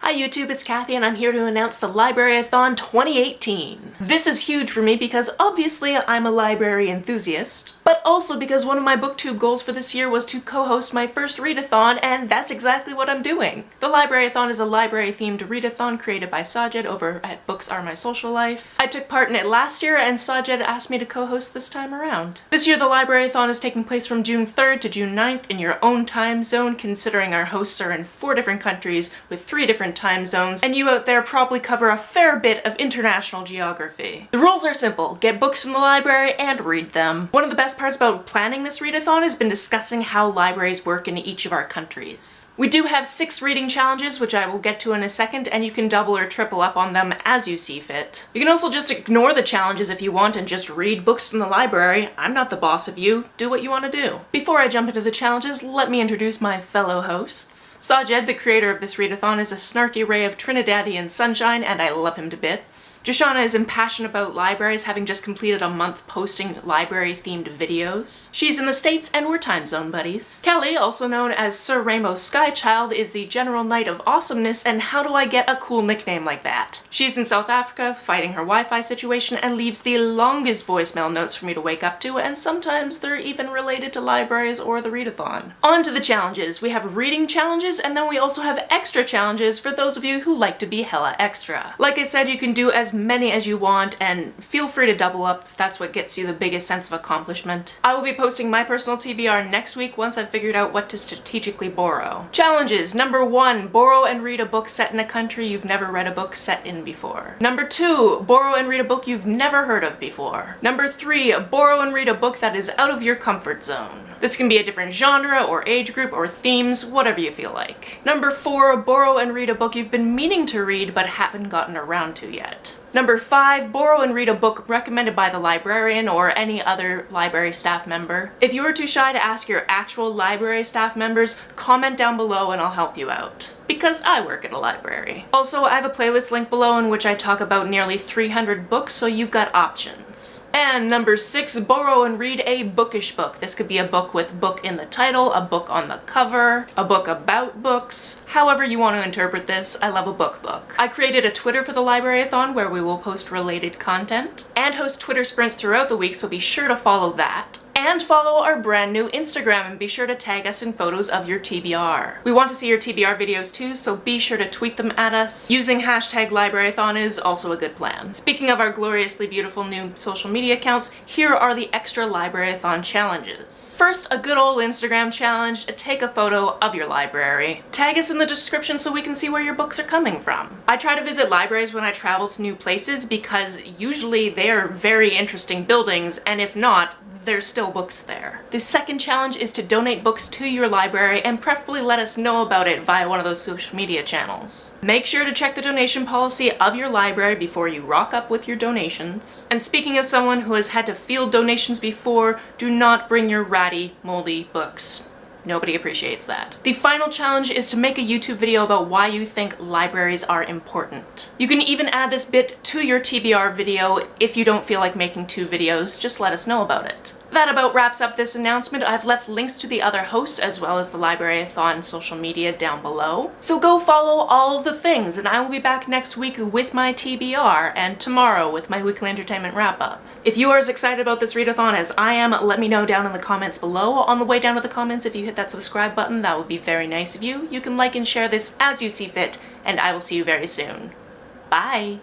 Hi YouTube, it's Kathy and I'm here to announce the Library-A-Thon 2018. This is huge for me because obviously I'm a library enthusiast, but also because one of my booktube goals for this year was to co-host my first readathon, and that's exactly what I'm doing. The Library-A-Thon is a library-themed readathon created by Sajid over at Books Are My Social Life. I took part in it last year and Sajid asked me to co-host this time around. This year the Library-A-Thon is taking place from June 3rd to June 9th in your own time zone, considering our hosts are in 4 different countries with 3 different time zones, and you out there probably cover a fair bit of international geography. The rules are simple: get books from the library and read them. One of the best parts about planning this readathon has been discussing how libraries work in each of our countries. We do have 6 reading challenges, which I will get to in a second, and you can double or triple up on them as you see fit. You can also just ignore the challenges if you want and just read books from the library. I'm not the boss of you. Do what you want to do. Before I jump into the challenges, let me introduce my fellow hosts. Sajid, the creator of this readathon, is a snarky ray of Trinidadian sunshine, and I love him to bits. Joshana is impassioned about libraries, having just completed a month posting library-themed videos. She's in the States, and we're time zone buddies. Kelly, also known as Sir Rainbow Skychild, is the general knight of awesomeness, and how do I get a cool nickname like that? She's in South Africa, fighting her Wi-Fi situation, and leaves the longest voicemail notes for me to wake up to, and sometimes they're even related to libraries or the readathon. On to the challenges. We have reading challenges, and then we also have extra challenges for those of you who like to be hella extra. Like I said, you can do as many as you want, and feel free to double up if that's what gets you the biggest sense of accomplishment. I will be posting my personal TBR next week once I've figured out what to strategically borrow. Challenges. Number 1, borrow and read a book set in a country you've never read a book set in before. Number 2, borrow and read a book you've never heard of before. Number 3, borrow and read a book that is out of your comfort zone. This can be a different genre or age group or themes, whatever you feel like. Number 4, borrow and read a book you've been meaning to read but haven't gotten around to yet. Number 5, borrow and read a book recommended by the librarian or any other library staff member. If you are too shy to ask your actual library staff members, comment down below and I'll help you out. Because I work at a library. Also, I have a playlist link below in which I talk about nearly 300 books, so you've got options. And number 6, borrow and read a bookish book. This could be a book with book in the title, a book on the cover, a book about books. However you want to interpret this, I love a book. I created a Twitter for the Library-A-Thon where we will post related content, and host Twitter sprints throughout the week, so be sure to follow that. And follow our brand new Instagram and be sure to tag us in photos of your TBR. We want to see your TBR videos too, so be sure to tweet them at us. Using hashtag Library-A-Thon is also a good plan. Speaking of our gloriously beautiful new social media accounts, here are the extra Library-A-Thon challenges. First, a good old Instagram challenge: take a photo of your library. Tag us in the description so we can see where your books are coming from. I try to visit libraries when I travel to new places because usually they are very interesting buildings, and if not, there's still books there. The second challenge is to donate books to your library and preferably let us know about it via one of those social media channels. Make sure to check the donation policy of your library before you rock up with your donations. And speaking as someone who has had to field donations before, do not bring your ratty, moldy books. Nobody appreciates that. The final challenge is to make a YouTube video about why you think libraries are important. You can even add this bit to your TBR video if you don't feel like making 2 videos, just let us know about it. That about wraps up this announcement. I've left links to the other hosts as well as the Library-A-Thon social media down below. So go follow all of the things, and I will be back next week with my TBR and tomorrow with my weekly entertainment wrap-up. If you are as excited about this readathon as I am, let me know down in the comments below. On the way down to the comments, if you hit that subscribe button, that would be very nice of you. You can like and share this as you see fit, and I will see you very soon. Bye!